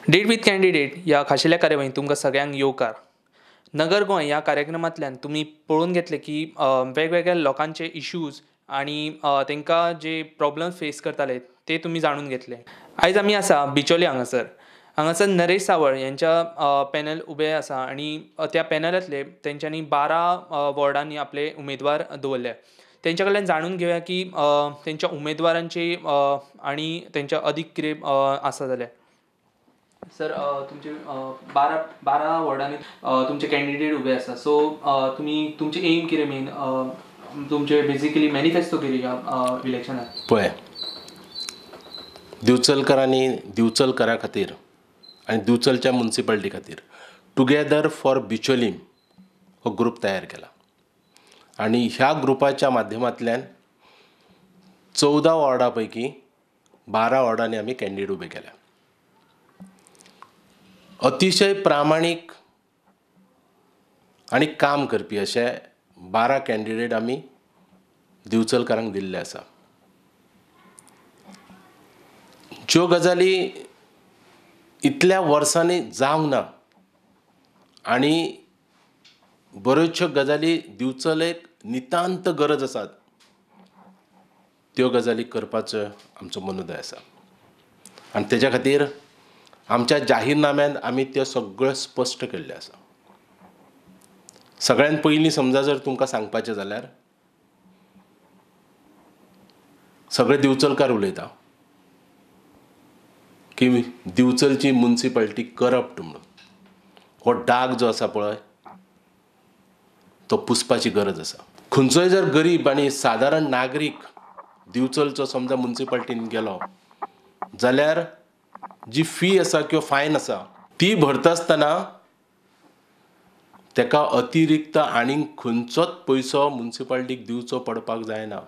Date with candidate ह्या खाशेल्या कार्यावळींत तुमकां सगळ्यांक येवकार. नगर गोंय ह्या कार्यक्रमांतल्यान तुमी पळोवन घेतले की वेगवेगळ्या लोकांचे इश्यूज आनी तांकां जे प्रॉब्लम्स फेस करताले ते तुमी जाणून घेतले. आयज आमी आसा बिचोले हांगासर नरेश सावळ यांच्या पॅनल उबे आसा आनी त्या पॅनलांतले तेंच्यांनी 12 वॉर्डांनी आपले उमेदवार दवरले. तेंच्या कडल्यान जाणून घेवया की तेंच्या उमेदवारांची आनी तेंच्या अदीक कितें आसा जाल्यार. सर तुमचे 12 वॉर्डांनी तुमचे कॅन्डिडेट उबे आसा. सो तुमी तुमचे एम कितें मेन तुमचे बेसिकली मॅनिफेस्टो कितें ह्या इलेक्शनाक? पळय, दिवचलकरांनी दिवचलकरा खातीर आनी दिवचलच्या मुन्सिपालिटी खातीर टुगेदर फॉर बिचोलीम हो ग्रूप तयार केला आनी ह्या ग्रुपाच्या माध्यमांतल्यान 14 वॉर्डा पैकी 12 वॉर्डांनी आमी कॅन्डिडेट उबे केल्या. अतिशय प्रामाणीक आनी काम करपी अशे 12 कॅन्डिडेट आमी दिवचलकारांक दिल्ले आसा. ज्यो गजाली इतल्या वर्सांनी जावंक ना आनी बऱ्योचश्यो गजाली दिवचलेक नितांत गरज आसात त्यो गजाली करपाचो आमचो मनोदय आसा आनी तेज्या खातीर आमच्या जाहीरनाम्यांत आमी त्यो सगळ्यो स्पश्ट केल्ल्यो आसा. सगळ्यान पयलीं समजा जर तुमकां सांगपाचें जाल्यार सगळे दिवचलकार उलयता की दिवचलची मुन्सिपालिटी करप्ट म्हणून. हो डाग जो आसा पळय तो पुसपाची गरज आसा. खंयचोय जर गरीब आनी सादारण नागरीक दिवचलचो समजा मुन्सिपालिटीन गेलो जाल्यार जी फी आसा किंवा फायन आसा ती भरता आसतना तेका अतिरिक्त आनीक खंयचोच पयसो मुन्सिपालिटीक दिवचो पडपाक जायना.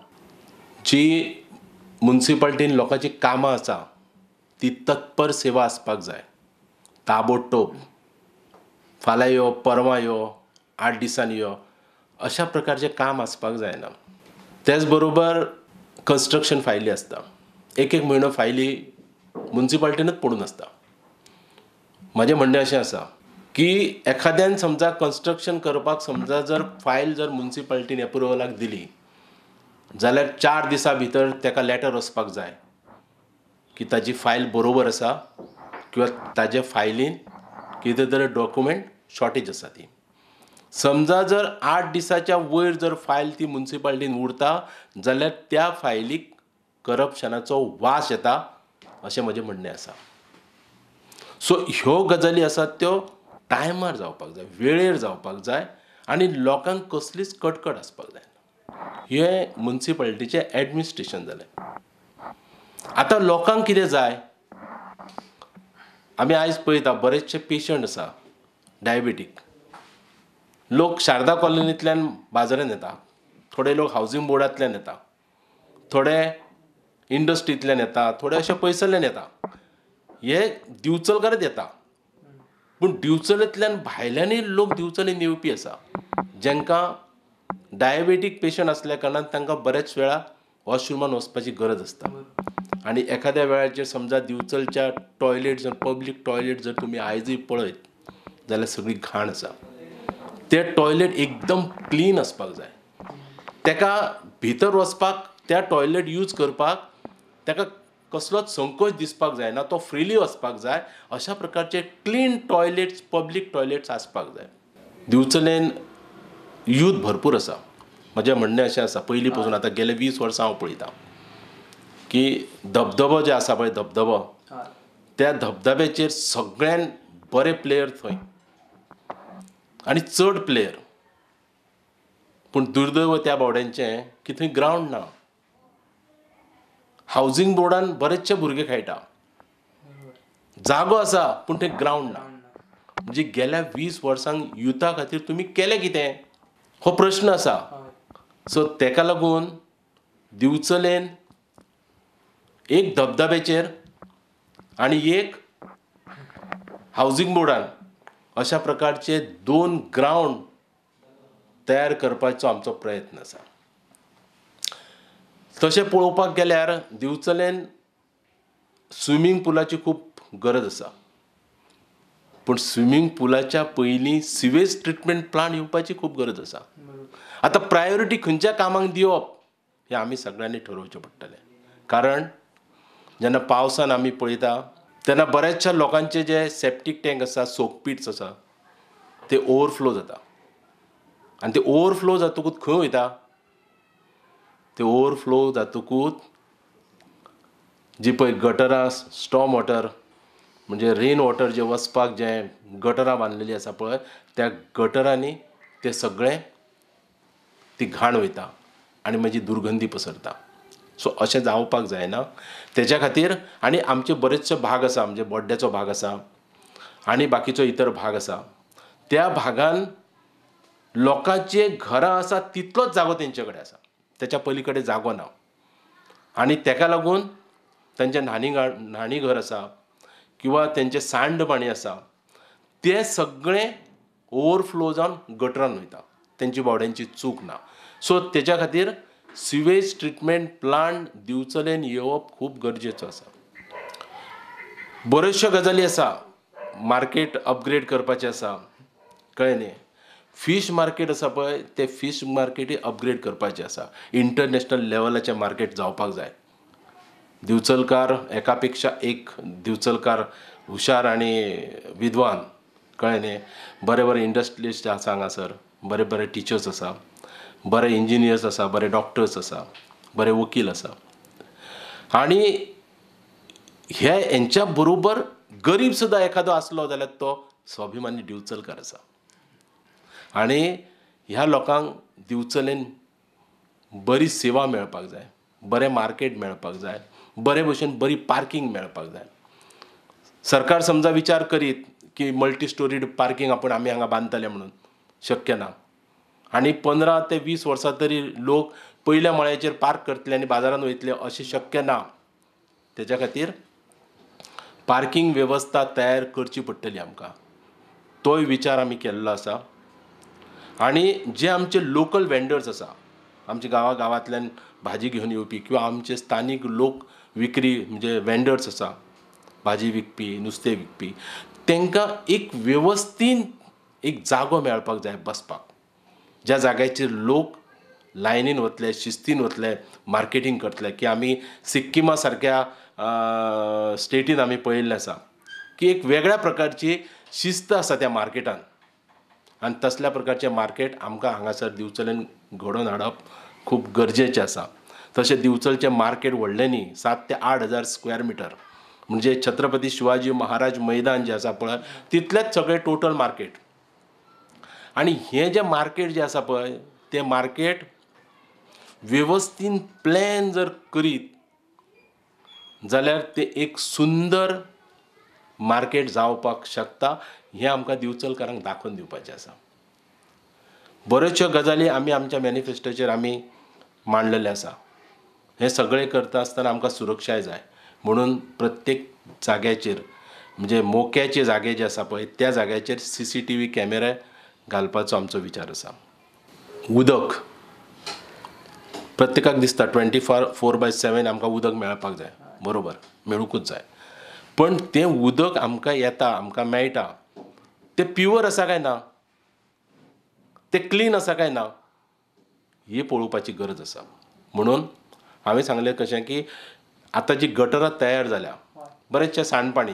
जी मुन्सिपालिटीन लोकांची कामां आसा ती तत्पर सेवा आसपाक जाय. ताबडतोब फाल्यां यो परवां यो 8 दिसांनी यो अशा प्रकारचें काम आसपाक जायना. तेच बरोबर कन्स्ट्रक्शन फायली आसता. एक म्हयनो फायली मुन्सिपालिटीनूच पडून आसता. म्हजें म्हणणें अशें आसा की एखाद्यान समजा कन्स्ट्रक्शन करपाक समजा जर फायल जर मुन्सिपालिटीन एप्रुवलाक दिली जाल्यार 4 दिसां भितर तेका लॅटर वचपाक जाय की ताजी फायल बरोबर आसा किंवा ताजे फायलीन कितें तरी डॉक्युमेंट शॉर्टेज आसा ती. समजा जर 8 दिसाच्या वयर जर फायल ती मुन्सिपालिटीन उरता जाल्यार त्या फायलीक करप्शनाचो वास येता अशें म्हजें म्हणणें आसा. सो ह्यो गजाली आसात त्यो टायमार जावपाक जाय, वेळेर जावपाक जाय आनी लोकांक कसलीच कटकट आसपाक जायना. हें मुन्सिपालिटीचें एडमिनिस्ट्रेशन जालें. आतां लोकांक कितें जाय, आमी आयज पळयता बरेचशे पेशंट आसा डायबिटीक. लोक शारदा कॉलनींतल्यान बाजारांत येता, थोडे लोक हावजींग बोर्डांतल्यान येता, थोडे इंडस्ट्रींतल्यान येता, थोडे अशे पयसल्ल्यान येता. हे दिवचलकारच येता पूण दिवचलेंतल्यान भायल्यानूय लोक दिवचलेन येवपी आसा जेंकां डायबेटीक पेशंट आसल्या कारणान तांकां बरेच वेळा वॉशरुमान वचपाची गरज आसता. आनी एखाद्या वेळाचेर समजा दिवचलच्या टॉयलेट जर पब्लीक टॉयलेट जर तुमी आयजूय पळयत जाल्यार सगळी घाण आसा. ते टॉयलेट एकदम क्लीन आसपाक जाय. तेका भितर वचपाक त्या टॉयलेट यूज करपाक तेका कसलोच संकोच दिसपाक जायना. तो फ्रिली वचपाक जाय. अशा प्रकारचे क्लीन टॉयलेट्स पब्लीक टॉयलेट्स आसपाक जाय. दिवचलेन यूथ भरपूर आसा. म्हजें म्हणणें अशें आसा पयलीं पासून आतां गेले 20 वर्सां हांव पळयतां की धबधबो जे आसा पळय धबधबो त्या धबधब्याचेर सगळ्यान बरे प्लेयर थंय आनी चड प्लेयर. पूण दुर्दैव त्या बावड्यांचें की थंय ग्रावंड ना. हावजींग बोर्डान बरेचशे भुरगे खेळटा, जागो आसा पूण थंय ग्रावंड ना. म्हणजे गेल्या 20 वर्सांक युथा खातीर तुमी केलें कितें हो प्रश्न आसा. सो तेका लागून दिवचलेन एक धबधब्याचेर आनी एक हावजींग बोर्डान अशा प्रकारचे 2 ग्रावंड तयार करपाचो आमचो प्रयत्न आसा. तशें पळोवपाक गेल्यार दिवचलेन स्विमींग पुलाची खूब गरज आसा. पूण स्विमींग पुलाच्या पयलीं सिवेज ट्रिटमेंट प्लांट येवपाची खूब गरज आसा. आतां प्रायोरिटी खंयच्या कामाक दिवप हें आमी सगळ्यांनी ठरोवचें पडटलें. कारण जेन्ना पावसान आमी पळयता तेन्ना बऱ्याचशा लोकांचे जे सेप्टीक टँक आसा, सोकपीट्स आसा, ते ओवरफ्लो जाता. आनी ते ओवरफ्लो जातकूच खंय वयता? ते ओवरफ्लो जातकूच जी पळय गटरां, स्टॉम वॉटर म्हणजे रेन वॉटर जे वचपाक जे गटरां बांदलेलीं आसा पळय, त्या गटरांनी ते सगळें ती घाण वयता आनी मागीर दुर्गंधी पसरता. सो अशें जावपाक जायना. तेच्या खातीर आनी आमचे बरेचशे भाग आसा, म्हणजे बोड्ड्याचो भाग आसा आनी बाकीचो इतर भाग आसा, त्या भागान लोकांचे घरां आसा तितलोच जागो तेंचे कडेन आसा, तेच्या पलीकडे जागो ना. आनी तेका लागून तांचें न्हाणी घर आसा किंवा तेंचें सांडपाणी आसा, तें सगळें ओवरफ्लो जावन गटरान वयता. तेंची बावड्यांची चूक ना. सो तेच्या खातीर सिवेज ट्रिटमेंट प्लांट दिवचलेन येवप खूब गरजेचो आसा. बऱ्योचश्यो गजाली आसा. मार्केट अपग्रेड करपाचें आसा, कळ्ळें न्ही. फीश मार्केट आसा पळय, तें फीश मार्केटूय अपग्रेड करपाचें आसा. इंटरनॅशनल लेवलाचें मार्केट जावपाक जाय. दिवचलकार एका पेक्षा एक दिवचलकार हुशार आनी विद्वान, कळ्ळें न्ही. बरे बरे इंडस्ट्रियलिस्ट आसा हांगासर, बरे बरे टिचर्स आसा, बरे इंजिनियर्स आसा, बरे डॉक्टर्स आसा, बरे वकील आसा. आनी हेंच्या बरोबर गरीब सुद्दां एखादो आसलो जाल्यार तो स्वाभिमानी दिवचलकार आसा. आनी ह्या लोकांक दिवचलेन बरी सेवा मेळपाक जाय, बरें मार्केट मेळपाक जाय, बरे भशेन बरी पार्किंग मेळपाक जाय. सरकार समजा विचार करीत की मल्टी स्टोरीड पार्किंग आमी हांगा बांदतले म्हणून, शक्य ना. आनी 15 ते 20 वर्सां तरी लोक पयल्या मळ्याचेर पार्क करतले आनी बाजारांत वयतले अशें शक्य ना. तेच्या खातीर पार्किंग वेवस्था तयार करची पडटली आमकां. तोय विचार आमी केल्लो आसा. आनी जे आमचे लोकल वेंडर्स आसा, आमचे गांवांतल्यान भाजी घेवन येवपी किंवा आमचे स्थानीक लोक विक्री म्हणजे वेंडर्स आसा, भाजी विकपी, नुस्तें विकपी, तांकां एक वेवस्थीत एक जागो मेळपाक जाय बसपाक. ज्या जाग्याचेर लोक लायनीन वतले, शिस्तीन वतले, मार्केटींग करतले. की आमी सिक्किमा सारक्या स्टेटीन आमी पळयल्लें आसा की एक वेगळ्या प्रकारची शिस्त आसा त्या मार्केटान. आनी तसल्या प्रकारचें मार्केट आमकां हांगासर दिवचलेन घडोवन हाडप खूब गरजेचें आसा. तशें दिवचलचें मार्केट व्हडलें न्ही, 7 ते 8 हजार स्क्वेअर मिटर, म्हणजे छत्रपती शिवाजी महाराज मैदान जें आसा पळय तितलेंच सगळें टोटल मार्केट. आनी हें जें मार्केट जें आसा पळय, तें मार्केट वेवस्थीत प्लॅन जर करीत जाल्यार तें एक सुंदर मार्केट जावपाक शकता. हें आमकां दिवचलकारांक दाखोवन दिवपाचें आसा. बऱ्योचश्यो गजाली आमी आमच्या मॅनिफेस्टोचेर आमी मांडलेले आसा. हें सगळें करता आसतना आमकां सुरक्षाय जाय म्हणून प्रत्येक जाग्याचेर म्हणजे मोक्याचे जागे जे आसा पळय त्या जाग्याचेर CCTV कॅमेरा घालपाचो आमचो विचार आसा. उदक प्रत्येकाक दिसता 24/7 आमकां उदक मेळपाक जाय, बरोबर, मेळूंकूच जाय. पण तें उदक आमकां येता, आमकां मेळटा, तें प्युअर आसा काय ना, तें क्लीन आसा काय ना, ही पळोवपाची गरज आसा. म्हणून हांवें सांगलें कशें की आतां जी गटरां तयार जाल्या, बरेचशें सांडपाणी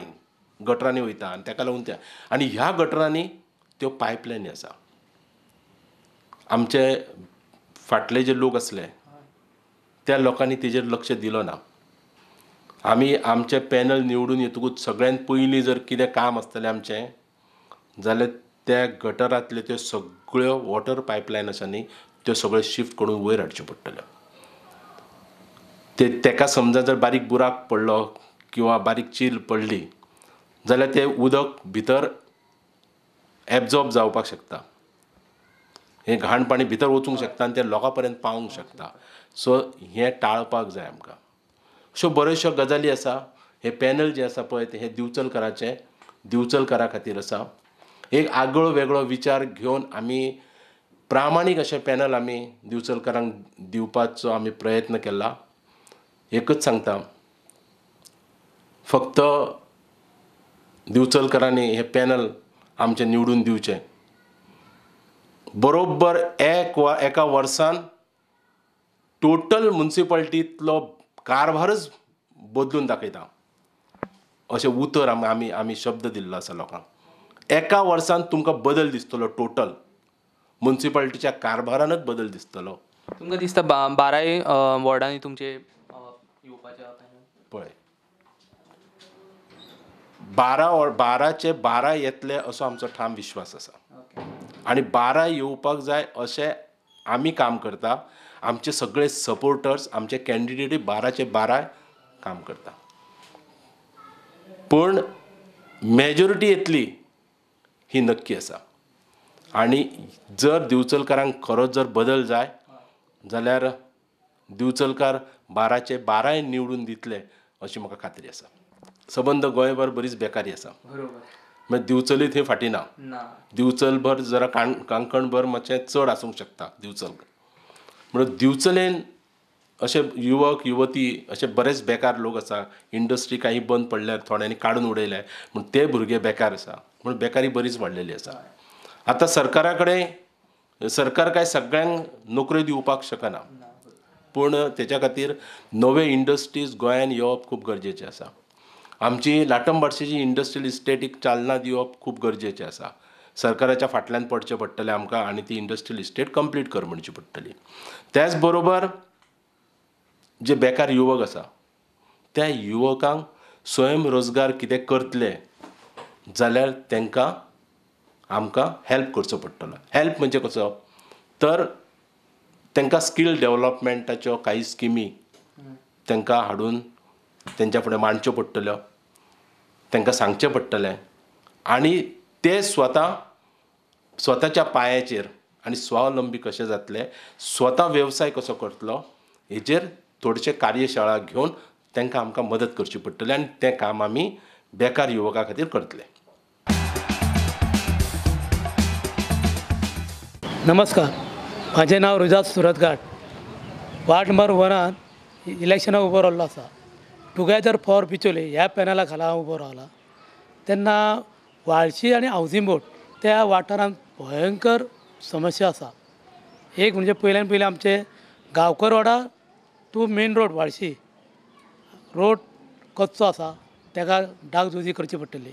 गटरांनी वयता आनी ताका लागून आनी ह्या गटरांनी त्यो पायपलायनी आसा. आमचे फाटले जे लोक आसले त्या लोकांनी तेजेर लक्ष दिलो ना. आमी आमचे पॅनल निवडून येतकूच सगळ्यात पयलीं जर कितें काम आसतलें आमचें जाल्यार त्या गटरांतल्यो त्यो सगळ्यो वॉटर पायपलायन आसा न्ही त्यो सगळ्यो शिफ्ट करून वयर हाडच्यो पडटल्यो. तेका समजा जर बारीक बुराक पडलो किंवा बारीक चील पडली जाल्यार तें उदक भितर एब्जॉर्ब जावपाक शकता. हें घाण पाणी भितर वचूंक शकता आनी तें लोकां पर्यंत पावूंक शकता. सो हें टाळपाक जाय आमकां. अश्यो बऱ्योचश्यो गजाली आसा. हे पॅनल जें आसा पळय हें दिवचलकारा खातीर आसा. एक आगळो वेगळो विचार घेवन आमी प्रामाणीक अशें पॅनल आमी दिवचलकारांक दिवपाचो आमी प्रयत्न केला. एकच सांगता, फक्त दिवचलकारांनी हे पॅनल आमचे निवडून दिवचे. बरोबर एका वर्सान टोटल म्युनिसिपालिटींतलो कारभारच बदलून दाखयता अशें उतर आमी शब्द दिल्लो आसा लोकांक. एका वर्सान तुमकां बदल दिसतलो, टोटल म्युनिसिपालिटीच्या कारभारानच बदल दिसतलो. तुमकां दिसता 12 वॉर्डांनी तुमचे येवपाचे पळय 12चे 12 येतले असो आमचो ठाम विश्वास आसा. आनी 12 येवपाक जाय अशें आमी काम करता. आमचे सगळे सपोर्टर्स, आमचे कॅन्डिडेटी 12चे 12 काम करता. पूण मेजॉरिटी येतली ही नक्की आसा. आनी जर दिवचलकारांक खरोच जर बदल जाय जाल्यार दिवचलकार 12चे 12 निवडून दितले अशी म्हाका खात्री आसा. सबंद गोंयभर बरीच बेकारी आसा. मागीर दिवचली थंय फाटी ना. दिवचलभर जरा काणकोणभर मातशें चड आसूंक शकता दिवचल. म्हणून दिवचलेन अशे युवक युवती अशे बरेच बेकार लोक आसा. इंडस्ट्री काही बंद पडल्यार थोड्यांनी काडून उडयल्या म्हूण ते भुरगे बेकार आसा. म्हणून बेकारी बरीच वाडलेली आसा. आतां सरकारा कडेन सरकार काय सगळ्यांक नोकऱ्यो दिवपाक शकना. पूण तेच्या खातीर नवे इंडस्ट्रीज गोंयांत येवप खूब गरजेचें आसा. आमची लाटंबारशेची इंडस्ट्रियल इस्टेटीक चालना दिवप खूब गरजेचें आसा. सरकाराच्या फाटल्यान पडचें पडटलें आमकां आनी ती इंडस्ट्रियल इस्टेट कंप्लीट कर म्हणची पडटली. त्याच बरोबर जे बेकार युवक आसा त्या युवकांक स्वयंरोजगार कितें करतले जाल्यार तांकां आमकां हेल्प करचो पडटलो. हेल्प म्हणजे कसो तर तांकां स्कील डेवलपमेंटाच्यो काही स्किमी तांकां हाडून तेंच्या फुडें मांडच्यो पडटल्यो. तांकां सांगचें पडटलें आनी ते स्वताच्या पांयाचेर आनी स्वावलंबी कशे जातले, स्वता वेवसाय कसो करतलो हेचेर थोडेशे कार्यशाळा घेवन तांकां आमकां मदत करची पडटली. आनी तें काम आमी बेकार युवकां खातीर करतले. नमस्कार, म्हाजें नांव रुजात सुरतघाट. वार्ड नंबर 1 इलेक्शनाक उबो रावल्लो आसा. टुगेदर फॉर बिचोले ह्या पॅनला खाला हांव उबो रावला. तेन्ना वाळशी आनी हावजींग बोर्ड त्या वाठारांत भयंकर समस्या आसा. एक म्हणजे पयल्यान पयलें आमचे गांवकर वाडा to main road Valshi road कच्चो आसा, ताका डागडुजी करची पडटली.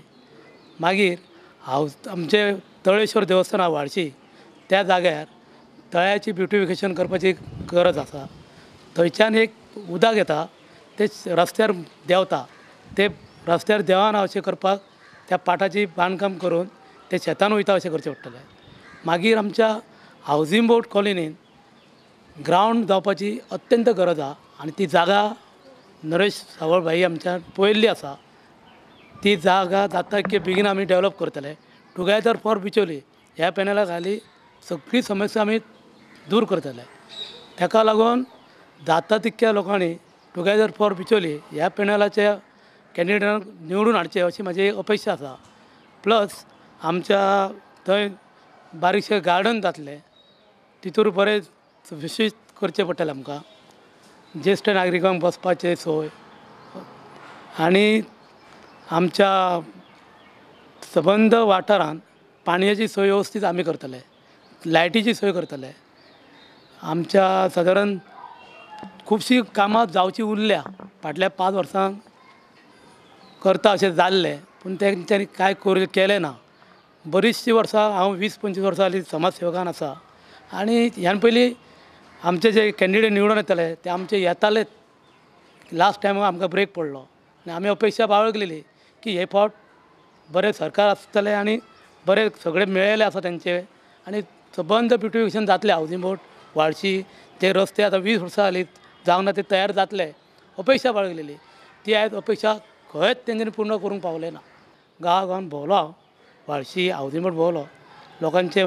मागीर आमचे तळेश्वर देवस्थान आसा वाळशी, त्या जाग्यार तळ्याची ब्युटिफिकेशन करपाची गरज आसा. थंयच्यान एक उदक येता ते रस्त्यार देंवता. ते रस्त्यार देवाना अशें करपाक त्या पाटाची बांदकाम करून ते शेतान वयता अशें करचें पडटलें. मागीर आमच्या हावजींग बोर्ड कॉलनीन ग्रावंड जावपाची अत्यंत गरज आसा आनी ती जागा नरेश सावळभाई आमच्यान पळयल्ली आसा. ती जागा जाता की बेगीन आमी डेवलप करतले. टुगेदर फॉर बिचोली ह्या पॅनला खाली सगळी समस्या आमी दूर करतले. ताका लागून जाता तितक्या लोकांनी टुगेदर फॉर बिचोली ह्या पॅनलाच्या कॅन्डिडेटांक निवडून हाडचे अशी म्हाजी एक अपेक्षा आसा. प्लस आमच्या थंय बारीकशें गार्डन जातलें, तितूर बरें सुशोशीत करचें पडटलें आमकां. ज्येश्ठ नागरिकांक बसपाचें सोय आनी आमच्या सबंद वाठारांत पाणयाची सोय वेवस्थीत आमी करतले, लायटीची सोय करतले. आमच्या सादारण खुबशीं कामां जावची उरल्या, फाटल्या 5 वर्सांक करता अशें जाल्लें पूण तेंच्यांनी कांय केलें ना. बरीचशीं वर्सां हांव 20-25 वर्सां जालीं समाजसेवकान आसा आनी ह्यान पयलीं आमचे जे कॅन्डिडेट निवडून येताले ते आमचे येतालेच. लास्ट टायम आमकां ब्रेक पडलो आनी आमी अपेक्षा बाळगलेली की हे फावट बरें सरकार आसतलें आनी बरें सगळें मेळयलें आसा तेंचे आनी सबंद ब्युटिफिकेशन जातलें. हावजींग बोर्ड वाळशी जे रस्ते आतां 20 वर्सां जालीं जावंक ना ते तयार जातले अपेक्षा बाळगलेली. ती आयज अपेक्षा खंयच तेंच्यांनी पूर्ण करूंक पावलें ना. गांवान भोंवलो हांव, वाळशी हावजींग बोर्ड भोंवलो. लोकांचे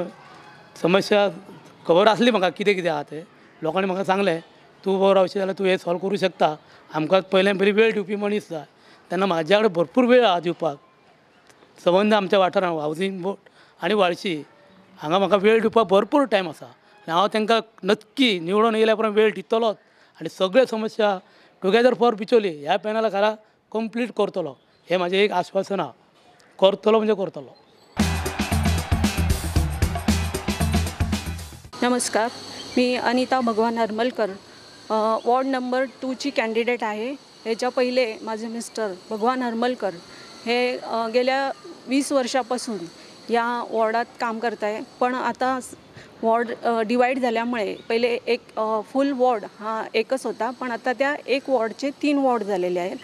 समस्या खबर आसली म्हाका कितें कितें आहा तें. लोकांनी म्हाका सांगलें तूं उबो रावशीत जाल्यार तूं हें सॉल्व करूं शकता. आमकां पयल्यान पयलीं वेळ दिवपी मनीस जाय. तेन्ना म्हाज्या कडेन भरपूर वेळ आहा दिवपाक. संबंद आमच्या वाठारांत हावजींग बोर्ड आनी वाळशी हांगा म्हाका वेळ दिवपाक भरपूर टायम आसा आनी हांव तांकां नक्की निवडून येयल्या उपरांत वेळ दितलोच आनी सगळ्यो समस्या टुगेदर फॉर बिचोली ह्या पॅनला खाला कंप्लीट करतलो हें म्हाजें एक आश्वासन आहा. करतलो म्हणजे करतलो. नमस्कार, मी अनिता भगवान हरमलकर, वॉर्ड नंबर 2ची कॅन्डिडेट आहे. ह्याच्या पहिले माझे मिस्टर भगवान हरमलकर हे गेल्या 20 वर्षापासून या वॉर्डात काम करत आहे. पण आता वॉर्ड डिवाईड झाल्यामुळे पहिले एक फुल वॉर्ड हा एकच होता, पण आता त्या एक वॉर्डचे 3 वॉर्ड झालेले आहेत.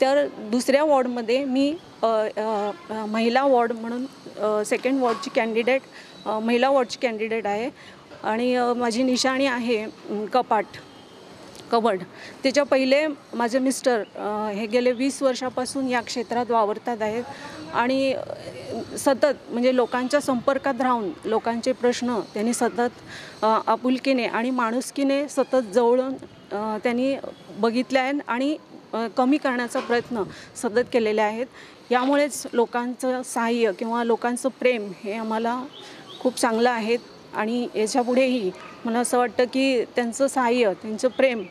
तर दुसऱ्या वॉर्डमध्ये मी महिला वॉर्ड म्हणून सेकंड वॉर्डची कॅन्डिडेट, महिला वॉर्डची कॅन्डिडेट आहे. आणि माझी निशाणी आहे कबड. त्याच्या पहिले माझे मिस्टर हे गेले 20 वर्षापासून या क्षेत्रात वावरतात आहेत आणि सतत म्हणजे लोकांच्या संपर्कात राहून लोकांचे प्रश्न त्यांनी सतत आपुलकीने आणि माणुसकीने सतत जवळून त्यांनी बघितले आहेत आणि कमी करण्याचा प्रयत्न सतत केलेले आहेत. यामुळेच लोकांचं सहाय्य किंवा लोकांचं प्रेम हे आम्हाला खूप चांगलं आहे आणि याच्यापुढेही मला असं वाटतं की त्यांचं सहाय्य, त्यांचं प्रेम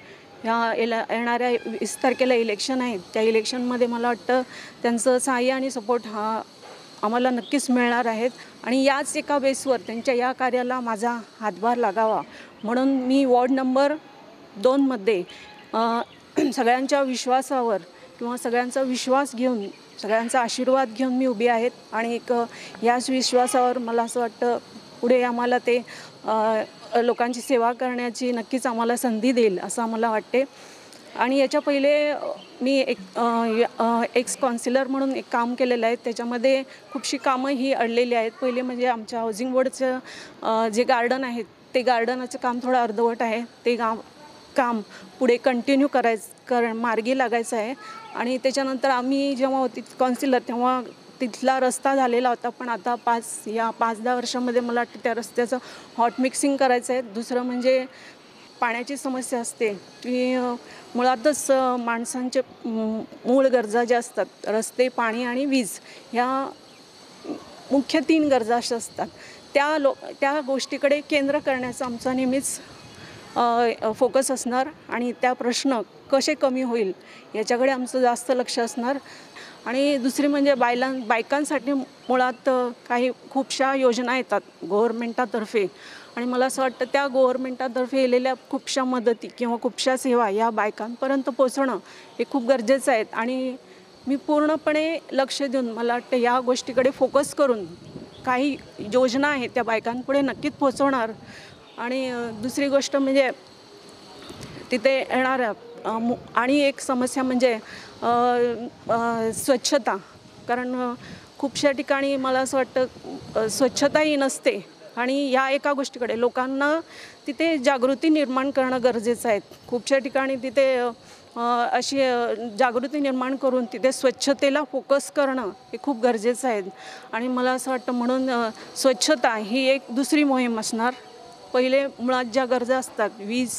येणाऱ्या 20 तारखेला इलेक्शन आहेत, त्या इलेक्शनमध्ये मला वाटतं त्यांचं सहाय्य आणि सपोर्ट हा आम्हाला नक्कीच मिळणार आहेत. आणि याच एका बेसवर त्यांच्या या कार्याला माझा हातभार लागावा म्हणून मी वॉर्ड नंबर 2मध्ये सगळ्यांच्या विश्वासावर किंवा सगळ्यांचा विश्वास घेऊन, सगळ्यांचा आशीर्वाद घेऊन मी उभी आहेत. आणि याच विश्वासावर मला असं वाटतं पुढे आम्हाला ते लोकांची सेवा करण्याची नक्कीच आम्हाला संधी देईल असं आम्हाला वाटते. आणि याच्या पहिले मी एक्स काउन्सिलर म्हणून एक काम केलेलं आहे. त्याच्यामध्ये खूपशी कामं ही अडलेली आहेत. पहिले म्हणजे आमच्या हाऊसिंग बोर्डचं जे गार्डन आहे ते गार्डनाचं काम थोडं अर्धवट आहे. ते काम पुढे कंटिन्यू मार्गी लागायचं आहे. आणि त्याच्यानंतर आम्ही जेव्हा होती काउन्सिलर तेव्हा तिथला रस्ता झालेला होता, पण आता 5-10 वर्षामध्ये मला वाटतं त्या रस्त्याचं हॉट मिक्सिंग करायचं आहे. दुसरं म्हणजे पाण्याची समस्या असते की मुळातच माणसांचे मूळ गरजा ज्या असतात रस्ते, पाणी आणि वीज, ह्या मुख्य 3 गरजा अशा असतात. त्या गोष्टीकडे केंद्र करण्याचा आमचा नेहमीच फोकस असणार आणि त्या प्रश्न कसे कमी होईल याच्याकडे आमचं जास्त लक्ष असणार. आणि दुसरी म्हणजे बायकांसाठी मुळात खूपशा योजना येतात गव्हर्मेंटातर्फे आणि मला असं वाटतं त्या गव्हर्मेंटातर्फे येलेल्या खूपशा मदती किंवा खूपशा सेवा या बायकांपर्यंत पोचणं हे खूप गरजेचं आहे. आणि मी पूर्णपणे लक्ष देऊन मला वाटतं या गोष्टीकडे फोकस करून काही योजना आहेत त्या बायकांपुढे नक्कीच पोचवणार. आणि दुसरी गोष्ट म्हणजे तिथे येणाऱ्या आणि एक समस्या म्हणजे स्वच्छता. कारण खूपशा ठिकाणी मला असं वाटतं स्वच्छताही नसते आणि या एका गोष्टीकडे लोकांना तिथे जागृती निर्माण करणं गरजेचं आहे. खूपशा ठिकाणी तिथे अशी जागृती निर्माण करून तिथे स्वच्छतेला फोकस करणं हे खूप गरजेचं आहे. आणि मला असं वाटतं म्हणून स्वच्छता ही एक दुसरी मोहीम असणार. पहिले मुळात ज्या गरजा असतात वीज,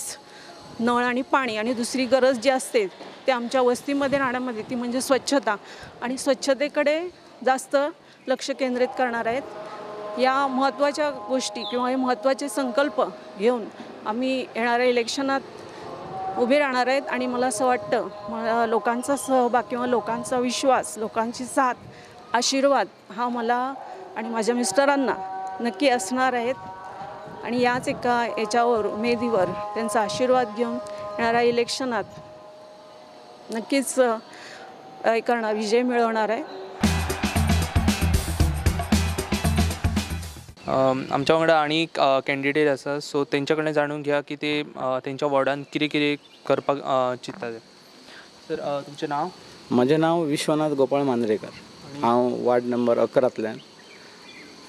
नळ आणि पाणी, आणि दुसरी गरज जी असते ते आमच्या वस्तीमध्ये राहण्यामध्ये ती म्हणजे स्वच्छता, आणि स्वच्छतेकडे जास्त लक्ष केंद्रित करणार आहेत. या महत्त्वाच्या गोष्टी किंवा हे महत्त्वाचे संकल्प घेऊन आम्ही येणाऱ्या इलेक्शनात उभे राहणार आहेत. आणि मला असं वाटतं लोकांचा सहभाग किंवा लोकांचा विश्वास, लोकांची साथ, आशीर्वाद हा मला आणि माझ्या मिस्टरांना नक्की असणार आहेत. आणि याच एका याच्यावर उमेदीवर त्यांचा आशीर्वाद घेऊन येणाऱ्या इलेक्शनात नक्कीच विजय मिळवणार आहे. आमच्या वांगडा आणि कॅन्डिडेट आसा, सो तेंच्या जाणून घ्या की ते तेंच्या वॉर्डान कितें करपाक चिंततात. सर, तुमचें नांव? म्हजें नांव विश्वनाथ गोपाळ मांद्रेकर. हांव वार्ड नंबर 11तल्यान.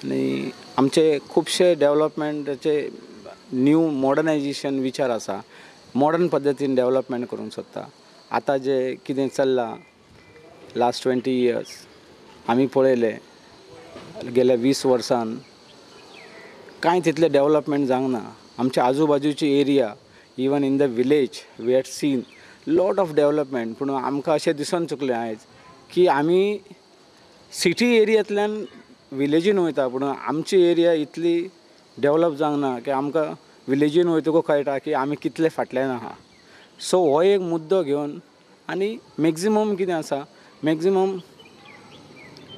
आनी आमचे खुबशे डेवलपमेंटाचे न्यू मॉडर्नायजेशन विचार आसा. मॉडर्न पद्दतीन डेवलपमेंट करूंक सोदता. आतां जे कितें चल्लां लास्ट 20 years आमी पळयले गेल्या 20 वर्सान कांय तितलें डेवलपमेंट जावंक ना. आमच्या आजूबाजूची area, even in the village we had seen lot of development. पूण आमकां अशें दिसून चुकलें आयज की आमी सिटी एरियांतल्यान विलेजीन वयता, पूण आमची एरिया इतली डेवलप जावंक ना की आमकां विलेजीन वयतकूच कळटा की आमी कितले फाटल्यान आहा. सो हो एक मुद्दो घेवन आनी मॅक्झिमम कितें आसा, maximum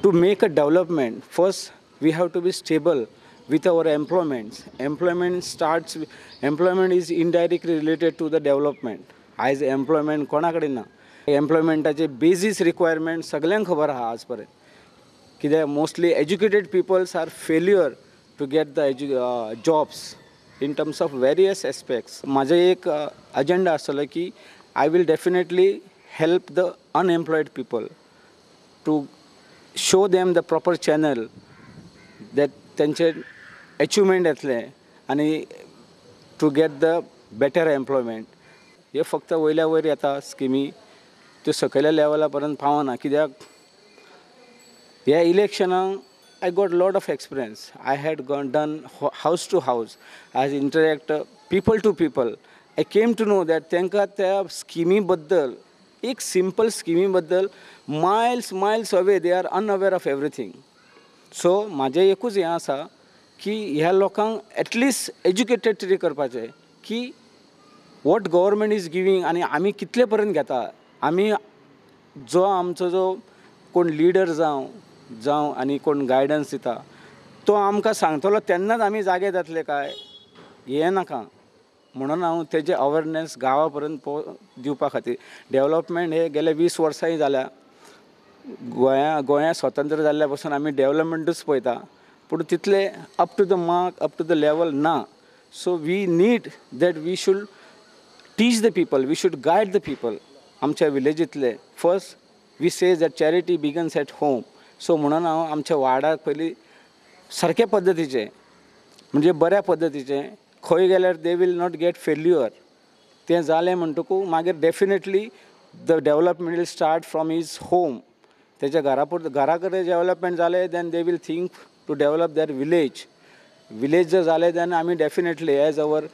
to make a development first we have to be stable with our employments. Employment is indirectly related to the development. As employment कोणा कडेन ना. एम्प्लॉयमेंटाचे बेसीस रिक्वायरमेंट सगळ्यांक खबर आहा आज पर्यंत. कित्याक mostly educated peoples are failure to get the jobs in terms of various aspects. माझा एक अजेंडा आसलो की I will definitely help the unemployed people to show them the proper channel that त्यांचे अचिवमेंट येतले आनी to get the better employment. हे फक्त वयल्या वयर येता स्किमी, त्यो सकयल्या लेवला पर्यंत पावना. कित्याक ह्या इलेक्शनाक I got a lot of experience. I had done house to house. I interact people to people. I came to know that त्यांका त्या स्किमी बद्दल, एक सिंपल स्किमी बद्दल miles away they are unaware of everything. So माझे एकूच हें आसा की ह्या लोकांक एटलिस्ट एज्युकेटेड तरी करपाचें की वॉट गव्हर्मेंट इज गिवींग आनी आमी कितले पर्यंत घेता. आमी जो आमचो जो कोण लिडर जावं आनी कोण गायडन्स दिता तो आमकां सांगतलो तेन्नाच आमी जागे जातले काय हें नाका. म्हणून हांव तेजे अवेरनेस गांवा पर्यंत दिवपा खातीर डेवलपमेंट हे गेले 20 वर्सांय जाल्या. गोंया स्वतंत्र जाल्ल्या पासून आमी डेवलपमेंटूच पळयता पूण तितले up to the mark, up to the level ना. So we need that we should teach the people, we should guide the people. आमच्या विलेजींतले first we say that charity begins at home. So म्हणून हांव आमच्या वार्डाक पयलीं सारके पद्दतीचे म्हणजे बऱ्या पद्दतीचे खंय गेल्यार they will not get failure. तें जालें म्हणटकूच मागीर definitely the development will start from his home. तेच्या घरा कडेन डेवलपमेंट जालें then they will think to develop their village जर जालें देन आमी डेफिनेटली एज अवर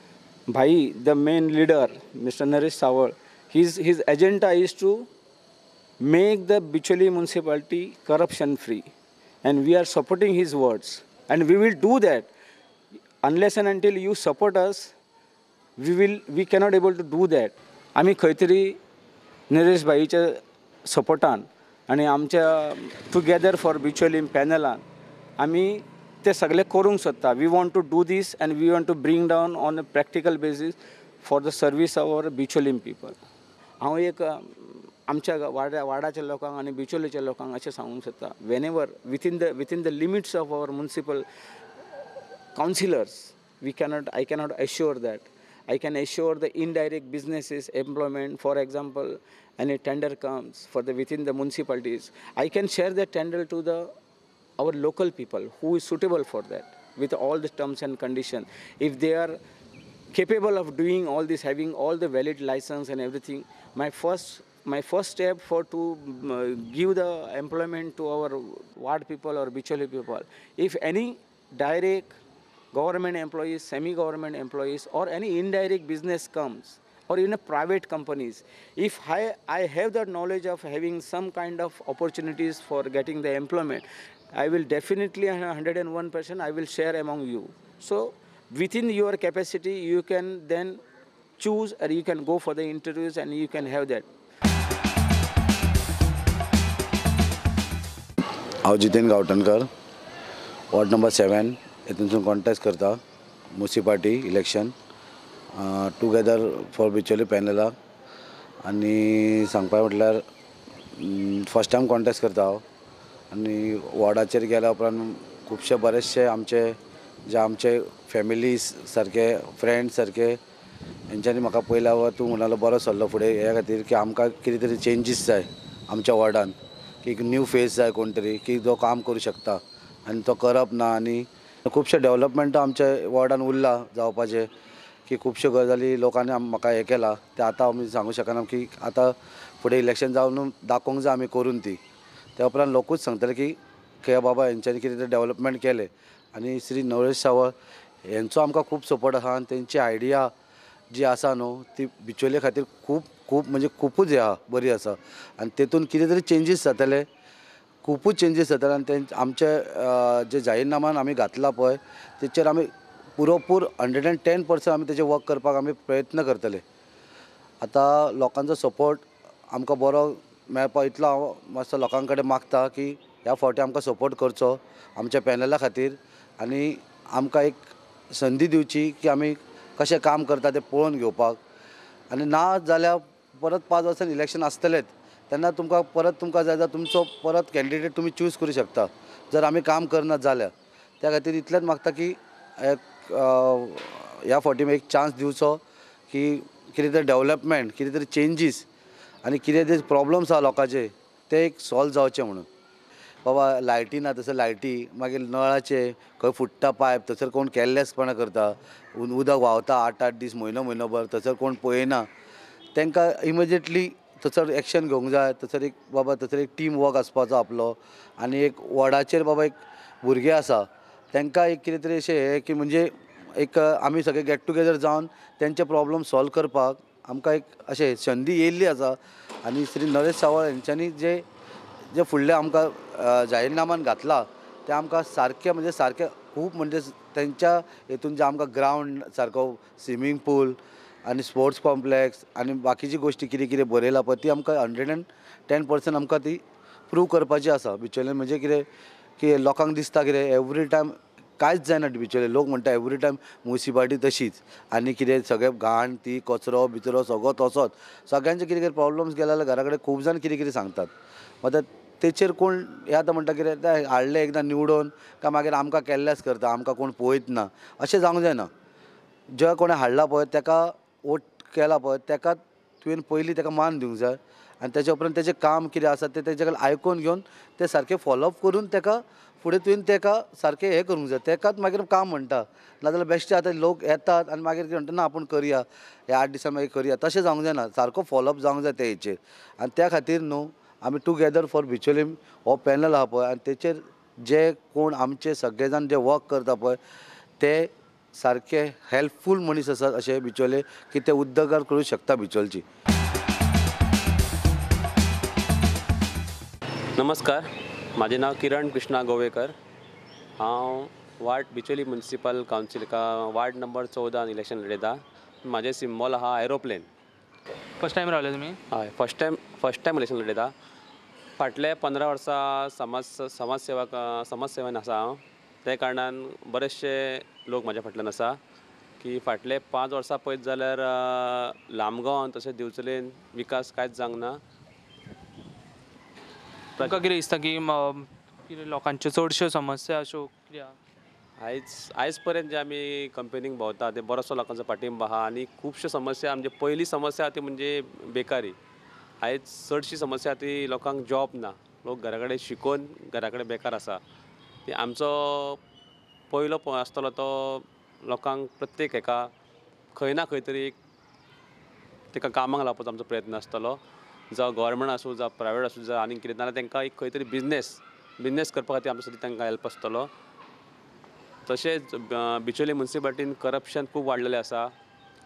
भाई the main leader mister Naresh Sawal his agenda is to make the Bicholi municipality corruption free, and we are supporting his words, and we will do that. Unless and until you support us, we cannot able to do that. आमी खंय तरी नरेश भाईच्या सपोर्टान आनी आमच्या together for Bicholim पॅनलान आमी ते सगळे करूंक सोदता. We want to do this and we want to bring down on a practical basis for the service of our Bicholim people. हांव एक आमच्या वाड्याच्या लोकांक आनी बिचोलीच्या लोकांक अशें सांगूंक सोदता when within the limits of our municipal councillors I cannot assure that. I can assure the indirect businesses employment. For example, any tender comes for within the municipalities, I can share that tender to our local people who is suitable for that with all the terms and conditions. If they are capable of doing all this, having all the valid license and everything, my first step to give the employment to our ward people or Bicholi people, if any direct government employees, semi-government employees, or any indirect business comes, or in a private companies, if I have that knowledge of having some kind of opportunities for getting the employment, I will definitely 101% I will share among you. So within your capacity, you can then choose, or you can go for the interviews and you can have that. हांव Jiten गांवठणकर, ward number 7 हितूनसून contest करता municipality election together for Bicholim पॅनलाक. आनी सांगपा म्हटल्यार first time contest करता हांव. आनी वॉर्डाचेर गेल्या उपरांत खुबशे बरेचशे आमचे फॅमिलीज सारके फ्रेंड्स सारके हेंच्यांनी म्हाका पयल्या वर तूं म्हणलो बरो सरलो फुडें हे खातीर की आमकां कितें तरी चेंजीस जाय आमच्या वॉर्डान, की एक न्यू फेस जाय कोण तरी की जो काम करूं शकता आनी तो करप ना. आनी खुबशे डेवलपमेंट आमच्या वॉर्डान उरला जावपाचे की खुबश्यो गजाली लोकांनी म्हाका हें केला ते आतां आमी सांगूं शकना की आतां फुडें इलेक्शन जावन दाखोवंक जाय आमी करून ती. त्या उपरांत लोकूच सांगतले की बाबा हेंच्यांनी कितें तरी डेवलपमेंट केलें. आनी श्री नरेश सावळ हेंचो आमकां खूब सपोर्ट आसा आनी तेंची आयडिया जी आसा न्हू ती बिचोले खातीर खूब म्हणजे खुबूच हे आहा बरी आसा. आनी तेतून कितें तरी चेंजीस जातले, खूबच चेंजीस जातले. आनी ते आमचे जे जाहीरनामान आमी घातला पळय तेचेर आमी पुरोपूर 110% आमी तेजेर वर्क करपाक आमी प्रयत्न करतले. आतां लोकांचो सपोर्ट आमकां बरो मेळपा इतलो हांव मातसो लोकां कडेन मागता की ह्या फावटी आमकां सपोर्ट करचो आमच्या पॅनला खातीर. आनी आमकां एक संदी दिवची की आमी कशें काम करता तें पळोवन घेवपाक. आनी ना जाल्यार परत 5 वर्सांनी इलेक्शन आसतलेच तेन्ना तुमकां जाय जाल्यार तुमचो परत कॅन्डिडेट तुमी चूज करूं शकता जर आमी काम करनात जाल्यार. त्या खातीर इतलेंच मागता की ह्या फावटी एक चान्स दिवचो की कितें तरी डेवलपमेंट, कितें तरी चेंजीस आनी कितें तरी प्रॉब्लम्स आसा लोकांचे ते एक सॉल्व जावचे म्हणून. बाबा लायटी ना थंयसर लायटी, मागीर नळाचे खंय फुट्टा पायप थंयसर कोण केर्लेसपणां करता, उदक व्हांवता 8-8 दीस म्हयनोभर थंयसर कोण पळयना. तांकां इमिजिएटली थंयसर एक्शन घेवंक जाय. थंयसर एक टीम वर्क आसपाचो आपलो. आनी एक वॉर्डाचेर बाबा एक भुरगे आसा तांकां एक कितें तरी अशें हें की म्हणजे एक आमी सगळे गेट टुगेदर जावन तेंचे प्रॉब्लम सॉल्व करपाक आमकां एक अशें संदी येयल्ली आसा. आनी श्री नरेश सावळ हेंच्यांनी जे फुडलें आमकां जाहीरनामान घातला ते आमकां सारकें खूब म्हणजे तेंच्या हेतून जे आमकां ग्रावंड सारको स्विमींग पूल आनी स्पोर्ट्स कॉम्प्लेक्स आनी बाकीची गोश्टी कितें कितें बरयला पळय ती आमकां 110% आमकां ती प्रूव करपाची आसा. बिचोले म्हणजे कितें की लोकांक दिसता कितें एवरी टायम कांयच जायना बिचोले. लोक म्हणटा एवरी टायम म्युनिसिपालिटी तशीच आनी कितें सगळें घाण ती कचरो बिचरो सगळो तसोच. सगळ्यांचे कितें कितें प्रॉब्लम्स गेले जाल्यार घरा कडेन खूब जाण कितें कितें सांगतात. मात तेचेर कोण हे आतां म्हणटा कितें तें हाडलें एकदां निवडून काय मागीर आमकां केर्लेस करता, आमकां कोण पळयत ना अशें जावंक जायना. जो कोणें हाडला पळय ताका वोट केला पळय ताका तुवें पयलीं ताका मान दिवंक जाय आनी तेच्या उपरांत तेजें काम कितें आसा तें तेजे कडल्यान आयकून घेवन तें सारकें फॉलोअप करून ताका फुडें तुवें ताका सारकें हें करूंक जाय. ताकाच मागीर काम म्हणटा. नाजाल्यार बेश्टे आतां लोक येतात आनी मागीर कितें म्हणटा ना आपूण करया हे 8 दिसां मागीर करया तशें जावंक जायना. सारको फॉलोअप जावंक जाय ते हेचेर. आनी त्या खातीर न्हू आमी टुगेदर फॉर बिचोली हो पॅनल आहा पळय आनी तेचेर जे कोण आमचे सगळे जाण जे वर्क करता पळय ते सारके हेल्पफूल मनीस आसात अशे बिचोले की ते उद्दार करूं शकता बिचोलची. नमस्कार, माझे नाव किरण कृष्णा गोवेकर. हांव वार्ड बिचोली म्युनिसिपल कावन्सिलका वार्ड नंबर 14 इलेक्शन लढयता. म्हाजें सिम्बॉल आहा एरोप्लेन. फर्स्ट टायम रावले तुमी? हय, फर्स्ट टायम इलेक्शन लढयता. फाटले 15 वर्सां समाजसेवेन आसा हांव. त्या कारणान बरेचशे लोक म्हाज्या फाटल्यान आसा की फाटले 5 वर्सां पळयत जाल्यार लामगांवान तशेंच दिवचलेन विकास कांयच जावंक ना. तुमकां कितें दिसता की कितें लोकांच्यो चडश्यो समस्या अश्यो कितें आहा? आयज पर्यंत जे आमी कंपनीक भोंवता ते बरोसो लोकांचो पाठिंबो आहा आनी खुबश्यो समस्या म्हणजे पयली समस्या ती म्हणजे बेकारी. आयज चडशी समस्या ती लोकांक जॉब ना. लोक घरा कडेन शिकून घरा कडेन बेकार आसा. ती आमचो पयलो आसतलो तो लोकांक प्रत्येक हेका खंय ना खंय तरी ताका कामाक लावपाचो आमचो प्रयत्न आसतलो. जावं गव्हर्मेंट आसूं जावं प्रायवेट आसूं जावं आनी कितें नाल्यार तांकां एक खंय तरी बिजनेस करपा खातीर आमचो तांकां हेल्प आसतलो. तशेंच बिचोली म्युनिसिपालिटीन करप्शन खूब वाडलेलें आसा.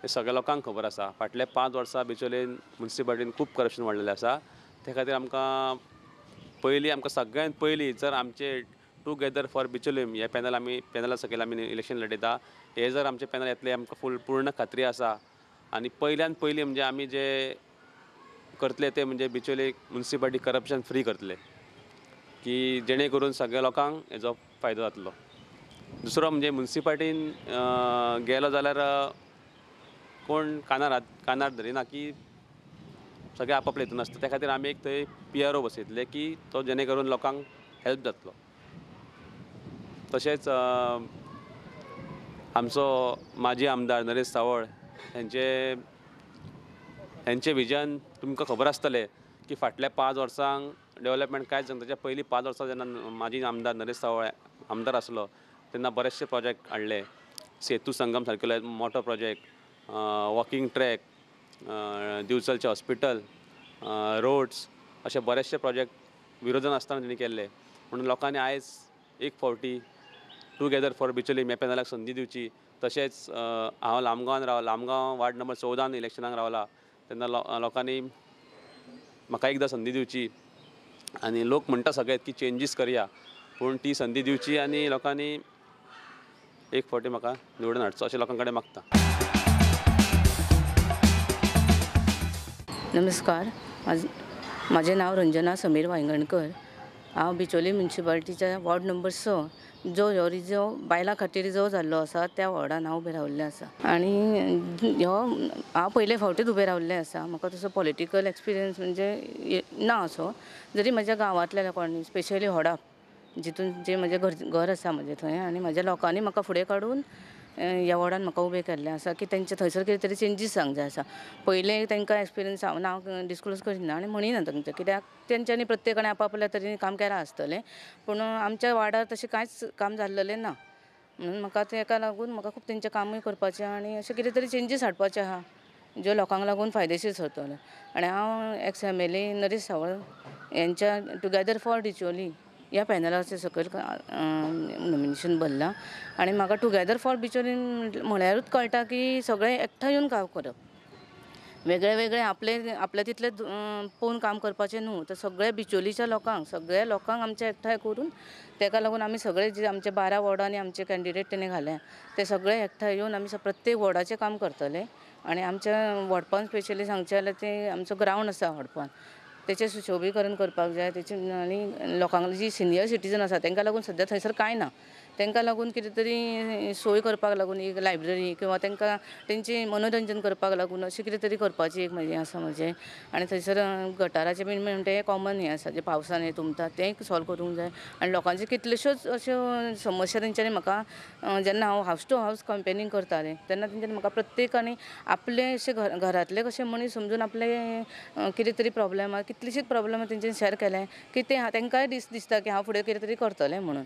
हे सगळ्या लोकांक खबर आसा. फाटले 5 वर्सां बिचोलीन म्युनिसिपालिटीन खूब करप्शन वाडलेलें आसा. त्या खातीर आमकां सगळ्यांत पयलीं जर आमचे टुगेदर फॉर बिचोलीम हे पॅनला सकयल आमी इलेक्शन लढयता. हे जर आमचे पॅनल येतले आमकां पूर्ण खात्री आसा. आनी पयल्यान पयलीं म्हणजे आमी जे करतले ते म्हणजे बिचोली म्युनिसिपालिटी करप्शन फ्री करतले की जेणे करून सगळ्या लोकांक हेजो फायदो जातलो. दुसरो म्हणजे म्युनिसिपालिटीन गेलो जाल्यार कोण कानार धरिना की सगळे आपआपले हितून आसता. त्या खातीर आमी एक थंय PRO बसयतले की तो जेणे करून लोकांक हेल्प जातलो. तशेंच आमचो माजी आमदार नरेश सावळ हेंचे विजन तुमकां खबर आसतलें की फाटल्या 5 वर्सांक डेवलपमेंट कांयच जावंक. ताच्या पयलीं 5 वर्सां जेन्ना माजी आमदार नरेश सावळ आमदार आसलो तेन्ना बरेचशे प्रोजेक्ट हाडले. सेतू संगम सारकेलो मोठो प्रोजेक्ट, वॉकिंग ट्रॅक, दिवचलचें हॉस्पिटल, रोड्स अशे बरेचशे प्रोजेक्ट विरोधान आसतना तेणी केल्ले. म्हणून लोकांनी आयज एक फावटी टुगेदर फॉर बिचोली ह्या पॅनलाक संदी दिवची. तशेंच हांव लामगांव वार्ड नंबर 14 इलेक्शनाक रावला तेन्ना लोकांनी म्हाका एकदां संदी दिवची. आनी लोक म्हणटा सगळे की चेंजीस करया पूण ती संदी दिवची आनी लोकांनी एक फावटी म्हाका निवडून हाडचो अशें लोकां कडेन मागता. नमस्कार, माझे नाव रंजना समीर वांयगणकर. हांव बिचोली म्युन्सिपालिटीच्या वॉर्ड नंबर 6 जो बायलां खातीर जो जाल्लो आसा त्या वॉर्डान हांव उबें रावल्लें आसा आनी हांव पयले फावटीच उबें रावल्लें आसा. म्हाका तसो पॉलिटिकल एक्सपिरियन्स म्हणजे ना असो, जरी म्हज्या गांवांतल्या लोकांनी स्पेशली होडाप जितून जे म्हजें घर आसा म्हजें थंय, आनी म्हाज्या लोकांनी म्हाका फुडें काडून ह्या वॉर्डान म्हाका उबें केल्लें आसा की तेंचे थंयसर कितें तरी चेंजीस जावंक जाय आसा. पयलें तांकां एक्सपिरियन्स हांव नांव डिस्क्लोज करिना आनी म्हणिना तांचें, कित्याक तेंच्यांनी प्रत्येकाने आपआपल्या तरेन काम केलां आसतलें, पूण आमच्या वार्डार तशें कांयच काम जाल्लें ना. म्हणून म्हाका तेका लागून म्हाका खूब तेंचें कामूय करपाचें आनी अशें कितें तरी चेंजीस हाडपाचें आहा ज्यो लोकांक लागून फायदेशीर सरतले. आनी हांव एक्स MLA नरेश सावळ यांच्या टुगेदर फॉर बिचोली ह्या पॅनलाचे सकयल नॉमिनेशन भरलां आनी म्हाका टुगेदर फॉर बिचोली म्हळ्यारूच कळटा की सगळे एकठांय येवन काम करप. वेगळे वेगळे आपले तितले पळोवन काम करपाचें न्हू, तर सगळे बिचोलीच्या सगळ्या लोकांक आमचे एकठांय करून तेका लागून आमी सगळे जे आमचे 12 वॉर्डांनी आमचे कॅन्डिडेट तेणे घाल्या ते सगळे एकठांय येवन आमी प्रत्येक वॉर्डाचें काम करतले. आनी आमच्या वॉर्डपान स्पेशली सांगचें जाल्यार ते आमचो ग्रावंड आसा वॉर्डपान, तेचें सुशोभीकरण करपाक जाय. तेचे आनी लोकांक जी सिनियर सिटीजन आसा तांकां लागून सद्या थंयसर कांय ना, तांकां लागून कितें तरी सोय करपाक लागून एक लायब्ररी किंवा तांकां तेंचें मनोरंजन करपाक लागून अशें कितें तरी करपाची एक म्हजें आसा म्हजें. आनी थंयसर गटाराचें बीन म्हणटा कॉमन हें आसा, जें पावसान हें तुंबता तें सॉल्व करूंक जाय. आनी लोकांच्यो कितल्योश्योच अश्यो समस्या तेंच्यांनी म्हाका जेन्ना हांव हावस टू हावस कॅम्पेनींग करतालें तेन्ना तेंच्यांनी म्हाका प्रत्येकानी आपले अशें घरांतले कशे मनीस समजून आपले कितें तरी प्रॉब्लेम कितलीशीच प्रॉब्लेम तेंच्यांनी शेअर केलें की ते तांकांय दिसता की हांव फुडें कितें तरी करतलें म्हणून.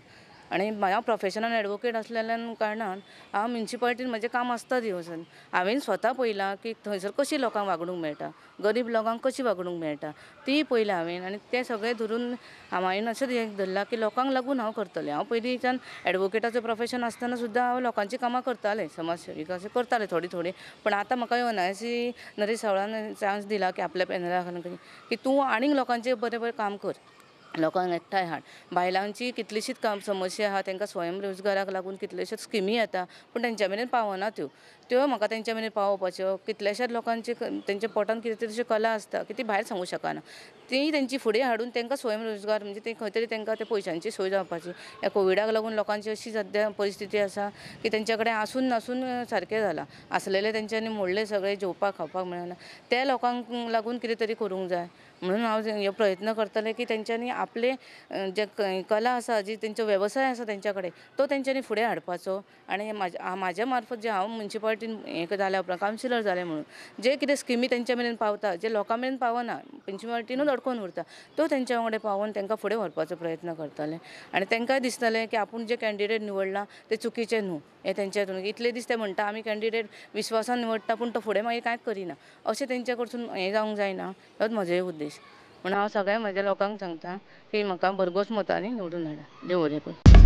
आनी हांव प्रोफेशनल एडवोकेट आसलेल्या कारणान हांव म्युन्सिपालिटीन म्हजें काम आसता दिवसन हांवें स्वता पळयलां की थंयसर कशी लोकांक वागणूक मेळटा, गरीब लोकांक कशी वागणूक मेळटा ती पळयलां हांवें. आनी तें सगळें धरून हांवें अशेंच हें धरलां की लोकांक लागून हांव करतलें. हांव पयलींच्यान एडवोकेटाचो प्रोफेशन आसतना सुद्दां हांव लोकांची कामां करतालें, समाज सेविका अशें करतालें थोडी. पण आतां म्हाका अनायसी नरेश सावळान चान्स दिला की आपल्या पॅनला की तूं आनीक लोकांचें बरें काम कर, लोकांक एकठांय हाड. बायलांची कितलीशीच समस्या आहा, तांकां स्वयंरोजगाराक लागून कितल्योश्योच स्किमी येता पूण तेंच्या मेरेन पावना त्यो म्हाका तेंच्या मेरेन पावोवपाच्यो. कितल्याशाच लोकांचे तेंच्या पोटान कितें तरी अश्यो कला आसता की ती भायर सांगूं शकना, ती तेंची फुडें हाडून तांकां स्वयंरोजगार म्हणजे ते खंय तरी तांकां ते पयशांची सोय जावपाची. ह्या कोविडाक लागून लोकांची अशी सद्या परिस्थिती आसा की तेंच्या कडेन आसून सारकें जालां, आसलेले तेंच्यांनी मोडले सगळे, जेवपाक खावपाक मेळना. त्या लोकांक लागून कितें तरी करूंक जाय म्हणून हांव हे प्रयत्न करतलें की तेंच्यांनी आपले जे कला आसा, जी तेंचो वेवसाय आसा तेंच्या कडेन तो तेंच्यांनी फुडें हाडपाचो. आनी म्हाज्या मार्फत जे हांव म्युन्सिपालिटीन हें जाल्या उपरांत कावन्सिलर जालें म्हणून जे कितें स्किमी तेंच्या मेरेन पावता, जे लोकां मेरेन पावना, म्युन्सिपालिटीनूच अडकून उरता, तो तेंच्या वांगडा पावोवन तांकां फुडें व्हरपाचो प्रयत्न करतलें. आनी तांकांय दिसतलें की आपूण जे कॅन्डिडेट निवडला ते चुकीचे न्हू. हे तेंच्या हातून इतले दीस ते म्हणटा आमी कॅन्डिडेट विश्वासान निवडटा पूण तो फुडें मागीर कांयच करिना, अशें तेंच्या कडसून हें जावंक जायना. होच म्हजो उद्देश. म्हणून हांव सगळ्या म्हज्या लोकांक सांगता की म्हाका भरघोस मतांनी निवडून हाडा. देव बरें करूं.